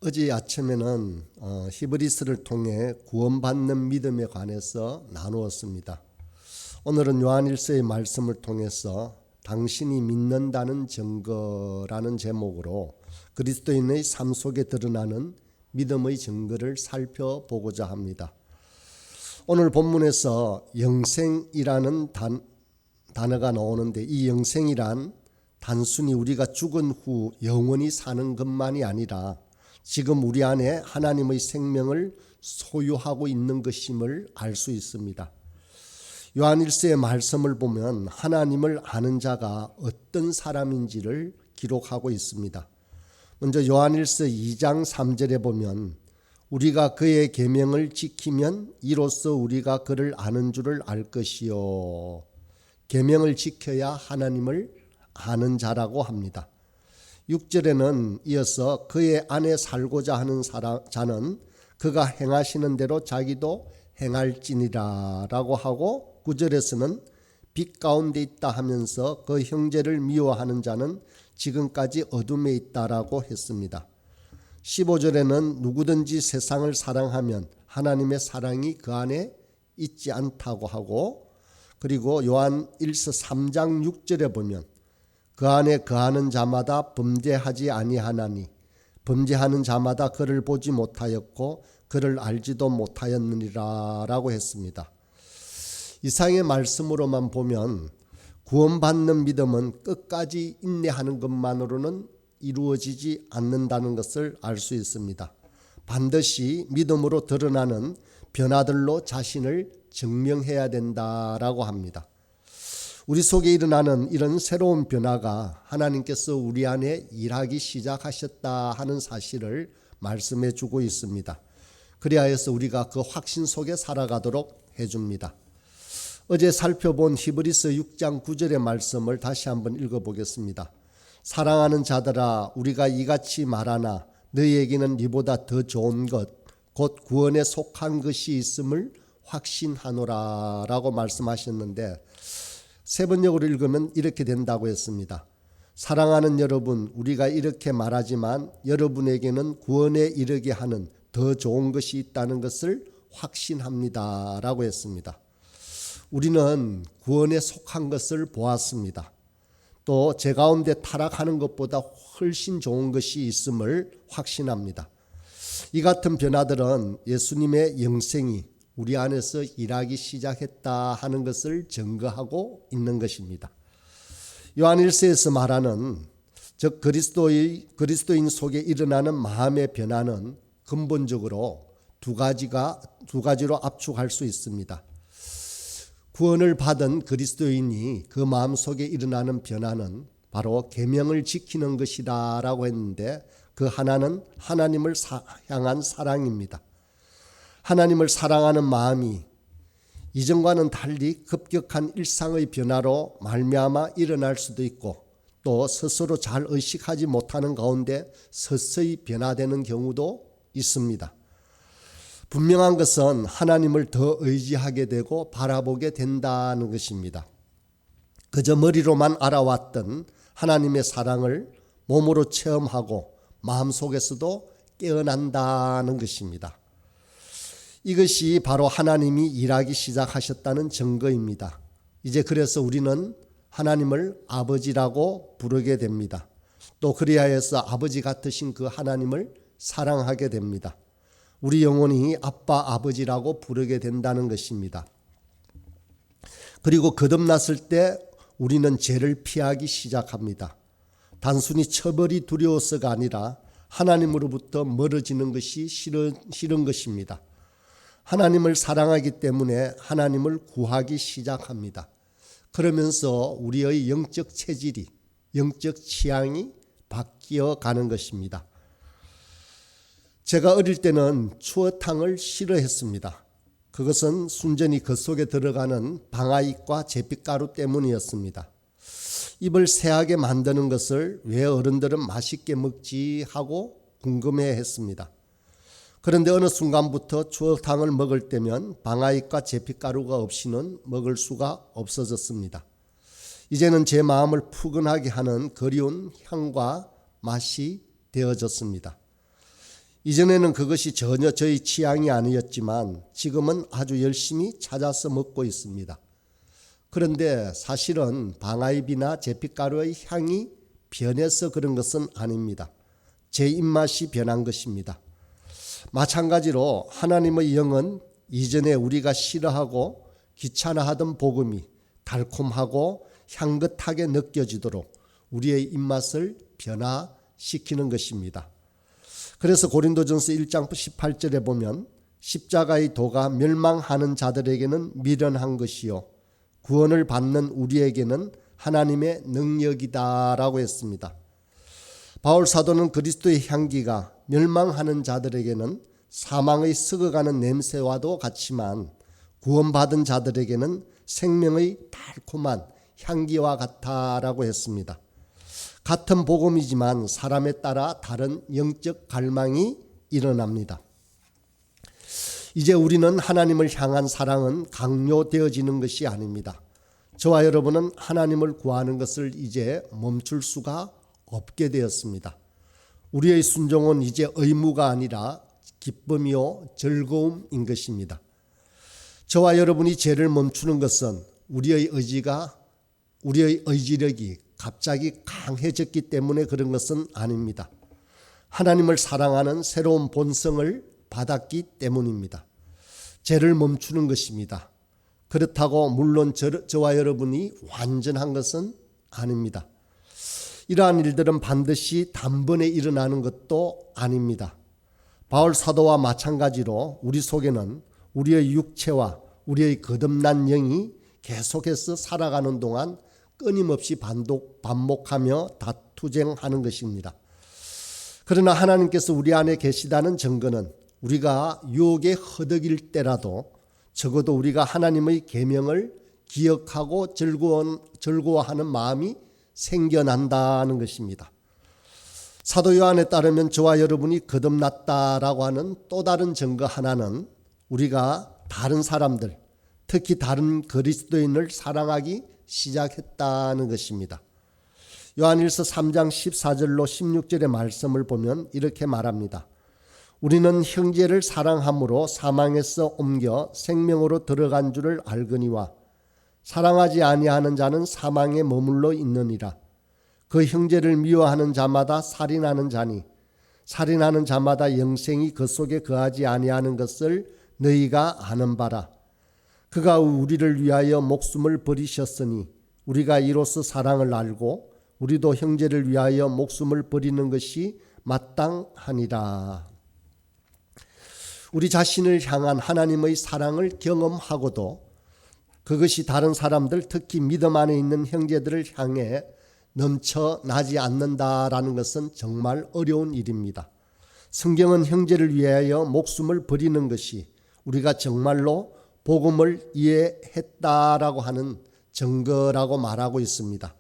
어제 아침에는 히브리서를 통해 구원받는 믿음에 관해서 나누었습니다. 오늘은 요한일서의 말씀을 통해서 당신이 믿는다는 증거라는 제목으로 그리스도인의 삶 속에 드러나는 믿음의 증거를 살펴보고자 합니다. 오늘 본문에서 영생이라는 단어가 나오는데, 이 영생이란 단순히 우리가 죽은 후 영원히 사는 것만이 아니라 지금 우리 안에 하나님의 생명을 소유하고 있는 것임을 알 수 있습니다. 요한일서의 말씀을 보면 하나님을 아는 자가 어떤 사람인지를 기록하고 있습니다. 먼저 요한일서 2장 3절에 보면 우리가 그의 계명을 지키면 이로써 우리가 그를 아는 줄을 알 것이요. 계명을 지켜야 하나님을 아는 자라고 합니다. 6절에는 이어서 그의 안에 살고자 하는 자는 그가 행하시는 대로 자기도 행할지니라 라고 하고, 9절에서는 빛 가운데 있다 하면서 그 형제를 미워하는 자는 지금까지 어둠에 있다라고 했습니다. 15절에는 누구든지 세상을 사랑하면 하나님의 사랑이 그 안에 있지 않다고 하고, 그리고 요한 1서 3장 6절에 보면 그 안에 거하는 자마다 범죄하지 아니하나니 범죄하는 자마다 그를 보지 못하였고 그를 알지도 못하였느니라 라고 했습니다. 이상의 말씀으로만 보면 구원받는 믿음은 끝까지 인내하는 것만으로는 이루어지지 않는다는 것을 알 수 있습니다. 반드시 믿음으로 드러나는 변화들로 자신을 증명해야 된다라고 합니다. 우리 속에 일어나는 이런 새로운 변화가 하나님께서 우리 안에 일하기 시작하셨다 하는 사실을 말씀해 주고 있습니다. 그리하여서 우리가 그 확신 속에 살아가도록 해줍니다. 어제 살펴본 히브리서 6장 9절의 말씀을 다시 한번 읽어보겠습니다. 사랑하는 자들아, 우리가 이같이 말하나 너희에게는 이보다 더 좋은 것, 곧 구원에 속한 것이 있음을 확신하노라 라고 말씀하셨는데, 세 번역으로 읽으면 이렇게 된다고 했습니다. 사랑하는 여러분, 우리가 이렇게 말하지만 여러분에게는 구원에 이르게 하는 더 좋은 것이 있다는 것을 확신합니다 라고 했습니다. 우리는 구원에 속한 것을 보았습니다. 또 제 가운데 타락하는 것보다 훨씬 좋은 것이 있음을 확신합니다. 이 같은 변화들은 예수님의 영생이 우리 안에서 일하기 시작했다 하는 것을 증거하고 있는 것입니다. 요한일서에서 말하는 즉 그리스도인 속에 일어나는 마음의 변화는 근본적으로 두 가지로 압축할 수 있습니다. 구원을 받은 그리스도인이 그 마음속에 일어나는 변화는 바로 계명을 지키는 것이다라고 했는데, 그 하나는 하나님을 향한 사랑입니다. 하나님을 사랑하는 마음이 이전과는 달리 급격한 일상의 변화로 말미암아 일어날 수도 있고, 또 스스로 잘 의식하지 못하는 가운데 서서히 변화되는 경우도 있습니다. 분명한 것은 하나님을 더 의지하게 되고 바라보게 된다는 것입니다. 그저 머리로만 알아왔던 하나님의 사랑을 몸으로 체험하고 마음속에서도 깨어난다는 것입니다. 이것이 바로 하나님이 일하기 시작하셨다는 증거입니다. 이제 그래서 우리는 하나님을 아버지라고 부르게 됩니다. 또 그리하여서 아버지 같으신 그 하나님을 사랑하게 됩니다. 우리 영혼이 아빠 아버지라고 부르게 된다는 것입니다. 그리고 거듭났을 때 우리는 죄를 피하기 시작합니다. 단순히 처벌이 두려워서가 아니라 하나님으로부터 멀어지는 것이 싫은 것입니다. 하나님을 사랑하기 때문에 하나님을 구하기 시작합니다. 그러면서 우리의 영적 체질이, 영적 취향이 바뀌어 가는 것입니다. 제가 어릴 때는 추어탕을 싫어했습니다. 그것은 순전히 그 속에 들어가는 방아잎과 제빛가루 때문이었습니다. 입을 새하게 만드는 것을 왜 어른들은 맛있게 먹지 하고 궁금해했습니다. 그런데 어느 순간부터 추어탕을 먹을 때면 방아잎과 제빛가루가 없이는 먹을 수가 없어졌습니다. 이제는 제 마음을 푸근하게 하는 그리운 향과 맛이 되어졌습니다. 이전에는 그것이 전혀 저희 취향이 아니었지만 지금은 아주 열심히 찾아서 먹고 있습니다. 그런데 사실은 방아잎이나 제피가루의 향이 변해서 그런 것은 아닙니다. 제 입맛이 변한 것입니다. 마찬가지로 하나님의 영은 이전에 우리가 싫어하고 귀찮아하던 복음이 달콤하고 향긋하게 느껴지도록 우리의 입맛을 변화시키는 것입니다. 그래서 고린도전서 1장 18절에 보면 십자가의 도가 멸망하는 자들에게는 미련한 것이요 구원을 받는 우리에게는 하나님의 능력이다라고 했습니다. 바울 사도는 그리스도의 향기가 멸망하는 자들에게는 사망의 썩어가는 냄새와도 같지만 구원받은 자들에게는 생명의 달콤한 향기와 같다라고 했습니다. 같은 복음이지만 사람에 따라 다른 영적 갈망이 일어납니다. 이제 우리는 하나님을 향한 사랑은 강요되어지는 것이 아닙니다. 저와 여러분은 하나님을 구하는 것을 이제 멈출 수가 없게 되었습니다. 우리의 순종은 이제 의무가 아니라 기쁨이요 즐거움인 것입니다. 저와 여러분이 죄를 멈추는 것은 우리의 의지력이 갑자기 강해졌기 때문에 그런 것은 아닙니다. 하나님을 사랑하는 새로운 본성을 받았기 때문입니다. 죄를 멈추는 것입니다. 그렇다고 물론 저와 여러분이 완전한 것은 아닙니다. 이러한 일들은 반드시 단번에 일어나는 것도 아닙니다. 바울 사도와 마찬가지로 우리 속에는 우리의 육체와 우리의 거듭난 영이 계속해서 살아가는 동안 끊임없이 반복하며 다투쟁하는 것입니다. 그러나 하나님께서 우리 안에 계시다는 증거는 우리가 유혹에 허덕일 때라도 적어도 우리가 하나님의 계명을 기억하고 즐거워하는 마음이 생겨난다는 것입니다. 사도 요한에 따르면 저와 여러분이 거듭났다라고 하는 또 다른 증거 하나는 우리가 다른 사람들, 특히 다른 그리스도인을 사랑하기 시작했다는 것입니다. 요한일서 3장 14절로 16절의 말씀을 보면 이렇게 말합니다. 우리는 형제를 사랑함으로 사망에서 옮겨 생명으로 들어간 줄을 알거니와 사랑하지 아니하는 자는 사망에 머물러 있느니라. 그 형제를 미워하는 자마다 살인하는 자니 살인하는 자마다 영생이 그 속에 거하지 아니하는 것을 너희가 아는 바라. 그가 우리를 위하여 목숨을 버리셨으니 우리가 이로써 사랑을 알고 우리도 형제를 위하여 목숨을 버리는 것이 마땅하니라. 우리 자신을 향한 하나님의 사랑을 경험하고도 그것이 다른 사람들, 특히 믿음 안에 있는 형제들을 향해 넘쳐나지 않는다라는 것은 정말 어려운 일입니다. 성경은 형제를 위하여 목숨을 버리는 것이 우리가 정말로 복음을 이해했다라고 하는 증거라고 말하고 있습니다.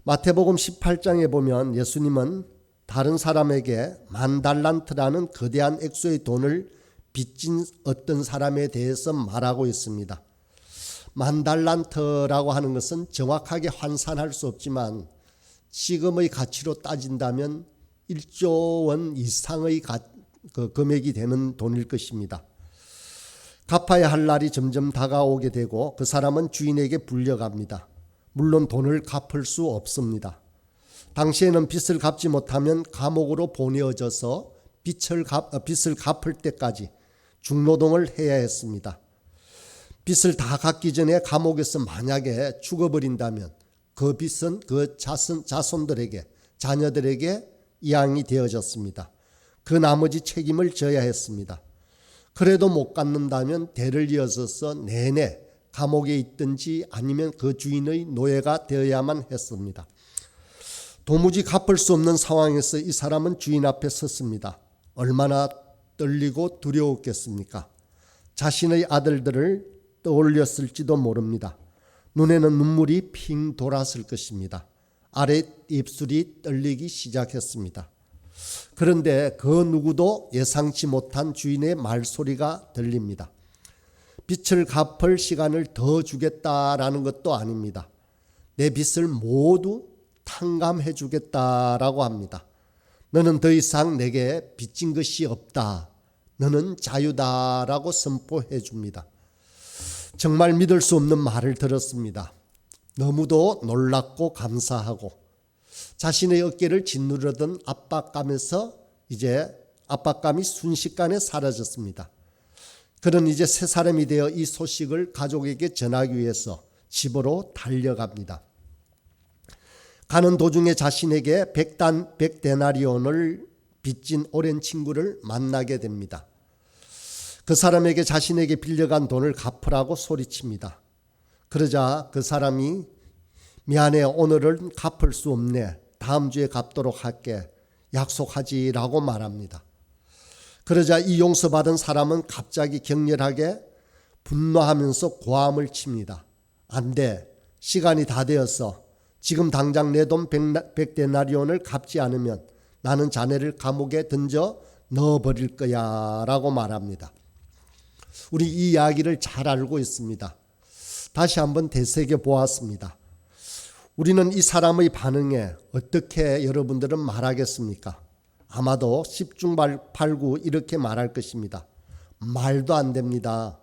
마태복음 18장에 보면 예수님은 다른 사람에게 10,000달란트라는 거대한 액수의 돈을 빚진 어떤 사람에 대해서 말하고 있습니다. 10,000달란트라고 하는 것은 정확하게 환산할 수 없지만 지금의 가치로 따진다면 1조 원 이상의 금액이 되는 돈일 것입니다. 갚아야 할 날이 점점 다가오게 되고 그 사람은 주인에게 불려갑니다. 물론 돈을 갚을 수 없습니다. 당시에는 빚을 갚지 못하면 감옥으로 보내어져서 빚을 갚을 때까지 중노동을 해야 했습니다. 빚을 다 갚기 전에 감옥에서 만약에 죽어버린다면 그 빚은 그 자손들에게, 자녀들에게 이양이 되어졌습니다. 그 나머지 책임을 져야 했습니다. 그래도 못 갚는다면 대를 이어서서 내내 감옥에 있든지 아니면 그 주인의 노예가 되어야만 했습니다. 도무지 갚을 수 없는 상황에서 이 사람은 주인 앞에 섰습니다. 얼마나 떨리고 두려웠겠습니까? 자신의 아들들을 떠올렸을지도 모릅니다. 눈에는 눈물이 핑 돌았을 것입니다. 아래 입술이 떨리기 시작했습니다. 그런데 그 누구도 예상치 못한 주인의 말소리가 들립니다. 빚을 갚을 시간을 더 주겠다라는 것도 아닙니다. 내 빚을 모두 탕감해 주겠다라고 합니다. 너는 더 이상 내게 빚진 것이 없다. 너는 자유다라고 선포해 줍니다. 정말 믿을 수 없는 말을 들었습니다. 너무도 놀랍고 감사하고 자신의 어깨를 짓누르던 압박감에서 이제 압박감이 순식간에 사라졌습니다. 그는 이제 새 사람이 되어 이 소식을 가족에게 전하기 위해서 집으로 달려갑니다. 가는 도중에 자신에게 100데나리온을 빚진 오랜 친구를 만나게 됩니다. 그 사람에게 자신에게 빌려간 돈을 갚으라고 소리칩니다. 그러자 그 사람이 미안해, 오늘은 갚을 수 없네. 다음 주에 갚도록 할게. 약속하지라고 말합니다. 그러자 이 용서받은 사람은 갑자기 격렬하게 분노하면서 고함을 칩니다. 안 돼. 시간이 다 되었어. 지금 당장 내 돈 100데나리온을 갚지 않으면 나는 자네를 감옥에 던져 넣어버릴 거야 라고 말합니다. 우리 이 이야기를 잘 알고 있습니다. 다시 한번 되새겨 보았습니다. 우리는 이 사람의 반응에 어떻게 여러분들은 말하겠습니까? 아마도 10중 8구 이렇게 말할 것입니다. 말도 안 됩니다.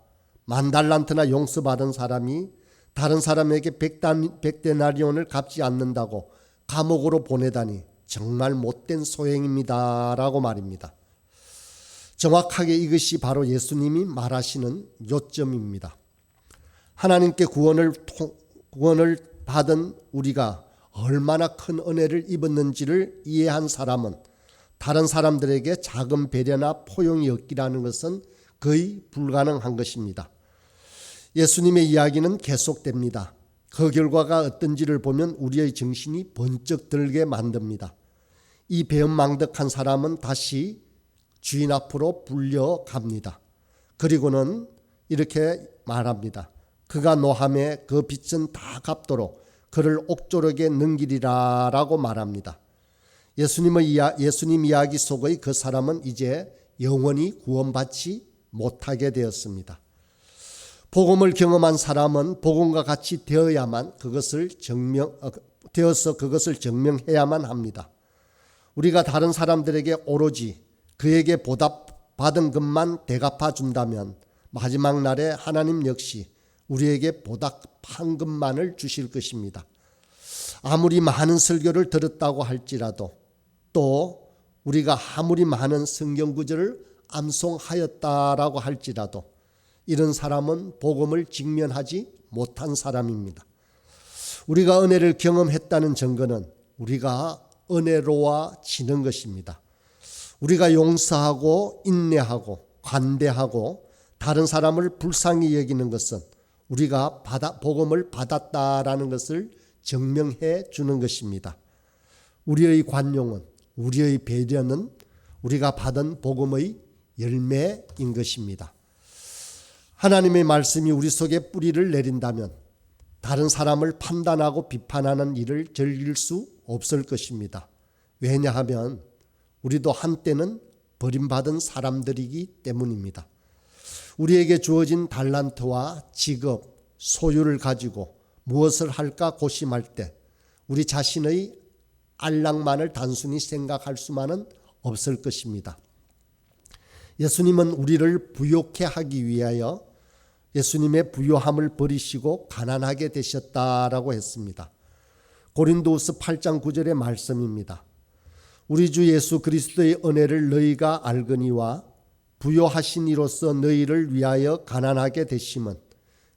10,000달란트나 용서받은 사람이 다른 사람에게 100데나리온을 갚지 않는다고 감옥으로 보내다니 정말 못된 소행입니다 라고 말입니다. 정확하게 이것이 바로 예수님이 말하시는 요점입니다. 하나님께 구원을 받은 우리가 얼마나 큰 은혜를 입었는지를 이해한 사람은 다른 사람들에게 작은 배려나 포용이 없기라는 것은 거의 불가능한 것입니다. 예수님의 이야기는 계속됩니다. 그 결과가 어떤지를 보면 우리의 정신이 번쩍 들게 만듭니다. 이 배은망덕한 사람은 다시 주인 앞으로 불려갑니다. 그리고는 이렇게 말합니다. 그가 노함에 그 빚은 다 갚도록 그를 옥조력에 넘기리라 라고 말합니다. 예수님 이야기 속의 그 사람은 이제 영원히 구원받지 못하게 되었습니다. 복음을 경험한 사람은 복음과 같이 되어서 그것을 증명해야만 합니다. 우리가 다른 사람들에게 오로지 그에게 보답받은 것만 대갚아 준다면 마지막 날에 하나님 역시 우리에게 보답한 것만을 주실 것입니다. 아무리 많은 설교를 들었다고 할지라도 또 우리가 아무리 많은 성경 구절을 암송하였다라고 할지라도 이런 사람은 복음을 직면하지 못한 사람입니다. 우리가 은혜를 경험했다는 증거는 우리가 은혜로워지는 것입니다. 우리가 용서하고 인내하고 관대하고 다른 사람을 불쌍히 여기는 것은 우리가 복음을 받았다라는 것을 증명해 주는 것입니다. 우리의 관용은, 우리의 배려는 우리가 받은 복음의 열매인 것입니다. 하나님의 말씀이 우리 속에 뿌리를 내린다면 다른 사람을 판단하고 비판하는 일을 즐길 수 없을 것입니다. 왜냐하면 우리도 한때는 버림받은 사람들이기 때문입니다. 우리에게 주어진 달란트와 직업, 소유를 가지고 무엇을 할까 고심할 때 우리 자신의 안락만을 단순히 생각할 수만은 없을 것입니다. 예수님은 우리를 부욕해 하기 위하여 예수님의 부요함을 버리시고 가난하게 되셨다라고 했습니다. 고린도후서 8장 9절의 말씀입니다. 우리 주 예수 그리스도의 은혜를 너희가 알거니와 부요하신 이로써 너희를 위하여 가난하게 되심은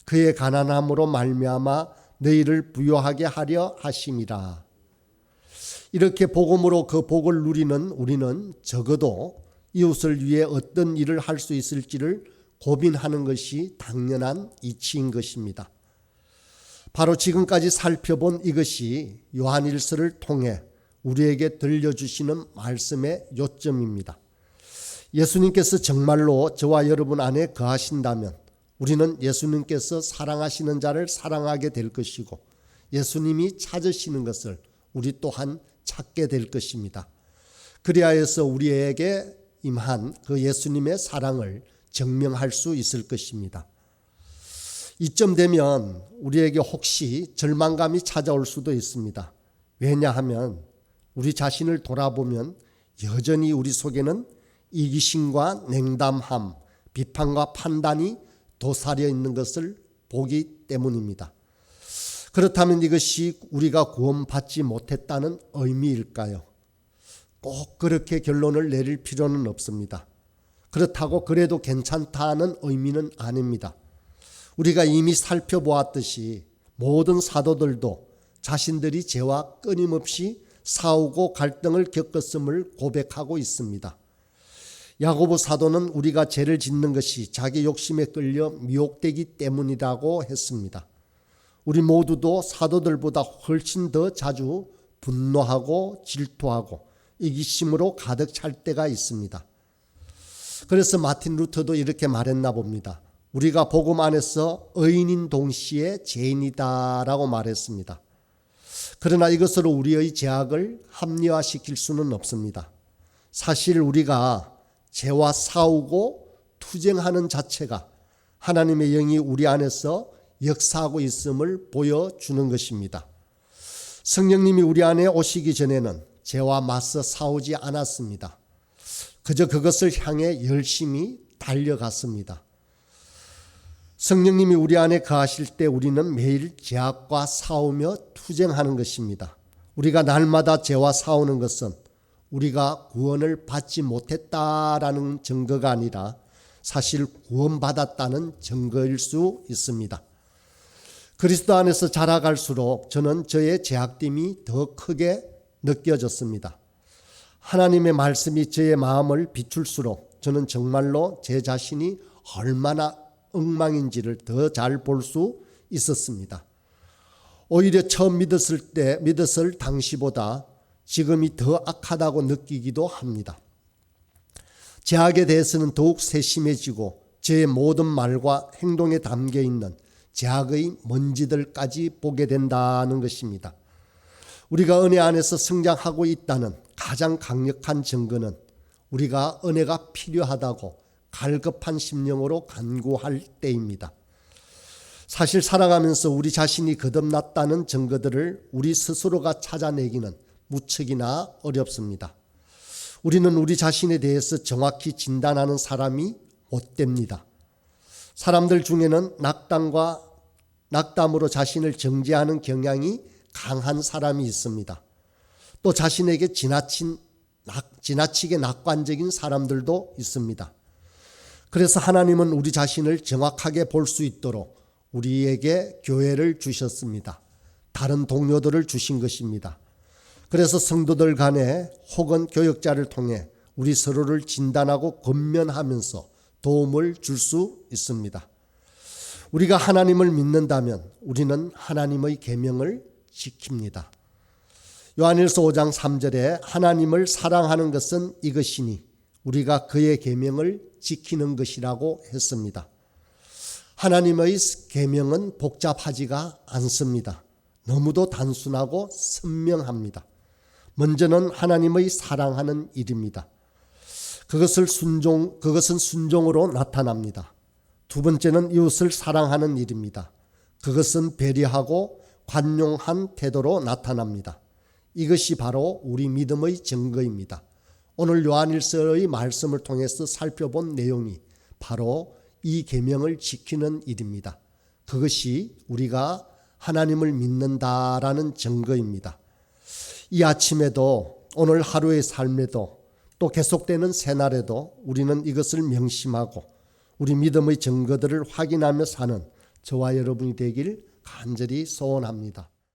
그의 가난함으로 말미암아 너희를 부요하게 하려 하심이라. 이렇게 복음으로 그 복을 누리는 우리는 적어도 이웃을 위해 어떤 일을 할 수 있을지를 고민하는 것이 당연한 이치인 것입니다. 바로 지금까지 살펴본 이것이 요한일서를 통해 우리에게 들려주시는 말씀의 요점입니다. 예수님께서 정말로 저와 여러분 안에 거하신다면 우리는 예수님께서 사랑하시는 자를 사랑하게 될 것이고 예수님이 찾으시는 것을 우리 또한 찾게 될 것입니다. 그리하여서 우리에게 임한 그 예수님의 사랑을 증명할 수 있을 것입니다. 이쯤 되면 우리에게 혹시 절망감이 찾아올 수도 있습니다. 왜냐하면 우리 자신을 돌아보면 여전히 우리 속에는 이기심과 냉담함, 비판과 판단이 도사려 있는 것을 보기 때문입니다. 그렇다면 이것이 우리가 구원받지 못했다는 의미일까요? 꼭 그렇게 결론을 내릴 필요는 없습니다. 그렇다고 그래도 괜찮다는 의미는 아닙니다. 우리가 이미 살펴보았듯이 모든 사도들도 자신들이 죄와 끊임없이 싸우고 갈등을 겪었음을 고백하고 있습니다. 야고보 사도는 우리가 죄를 짓는 것이 자기 욕심에 끌려 미혹되기 때문이라고 했습니다. 우리 모두도 사도들보다 훨씬 더 자주 분노하고 질투하고 이기심으로 가득 찰 때가 있습니다. 그래서 마틴 루터도 이렇게 말했나 봅니다. 우리가 복음 안에서 의인인 동시에 죄인이다라고 말했습니다. 그러나 이것으로 우리의 죄악을 합리화시킬 수는 없습니다. 사실 우리가 죄와 싸우고 투쟁하는 자체가 하나님의 영이 우리 안에서 역사하고 있음을 보여주는 것입니다. 성령님이 우리 안에 오시기 전에는 죄와 맞서 싸우지 않았습니다. 그저 그것을 향해 열심히 달려갔습니다. 성령님이 우리 안에 거하실 때 우리는 매일 죄악과 싸우며 투쟁하는 것입니다. 우리가 날마다 죄와 싸우는 것은 우리가 구원을 받지 못했다라는 증거가 아니라 사실 구원받았다는 증거일 수 있습니다. 그리스도 안에서 자라갈수록 저는 저의 죄악됨이 더 크게 느껴졌습니다. 하나님의 말씀이 저의 마음을 비출수록 저는 정말로 제 자신이 얼마나 엉망인지를 더 잘 볼 수 있었습니다. 오히려 처음 믿었을 당시보다 지금이 더 악하다고 느끼기도 합니다. 죄악에 대해서는 더욱 세심해지고 제 모든 말과 행동에 담겨 있는 죄악의 먼지들까지 보게 된다는 것입니다. 우리가 은혜 안에서 성장하고 있다는 가장 강력한 증거는 우리가 은혜가 필요하다고 갈급한 심령으로 간구할 때입니다. 사실 살아가면서 우리 자신이 거듭났다는 증거들을 우리 스스로가 찾아내기는 무척이나 어렵습니다. 우리는 우리 자신에 대해서 정확히 진단하는 사람이 못 됩니다. 사람들 중에는 낙담으로 자신을 정죄하는 경향이 강한 사람이 있습니다. 또 자신에게 지나치게 낙관적인 사람들도 있습니다. 그래서 하나님은 우리 자신을 정확하게 볼 수 있도록 우리에게 교회를 주셨습니다. 다른 동료들을 주신 것입니다. 그래서 성도들 간에 혹은 교역자를 통해 우리 서로를 진단하고 권면하면서 도움을 줄 수 있습니다. 우리가 하나님을 믿는다면 우리는 하나님의 계명을 지킵니다. 요한일서 5장 3절에 하나님을 사랑하는 것은 이것이니 우리가 그의 계명을 지키는 것이라고 했습니다. 하나님의 계명은 복잡하지가 않습니다. 너무도 단순하고 선명합니다. 먼저는 하나님의 사랑하는 일입니다. 그것은 순종으로 나타납니다. 두 번째는 이웃을 사랑하는 일입니다. 그것은 배려하고 관용한 태도로 나타납니다. 이것이 바로 우리 믿음의 증거입니다. 오늘 요한일서의 말씀을 통해서 살펴본 내용이 바로 이 계명을 지키는 일입니다. 그것이 우리가 하나님을 믿는다라는 증거입니다. 이 아침에도 오늘 하루의 삶에도 또 계속되는 새날에도 우리는 이것을 명심하고 우리 믿음의 증거들을 확인하며 사는 저와 여러분이 되길 간절히 소원합니다.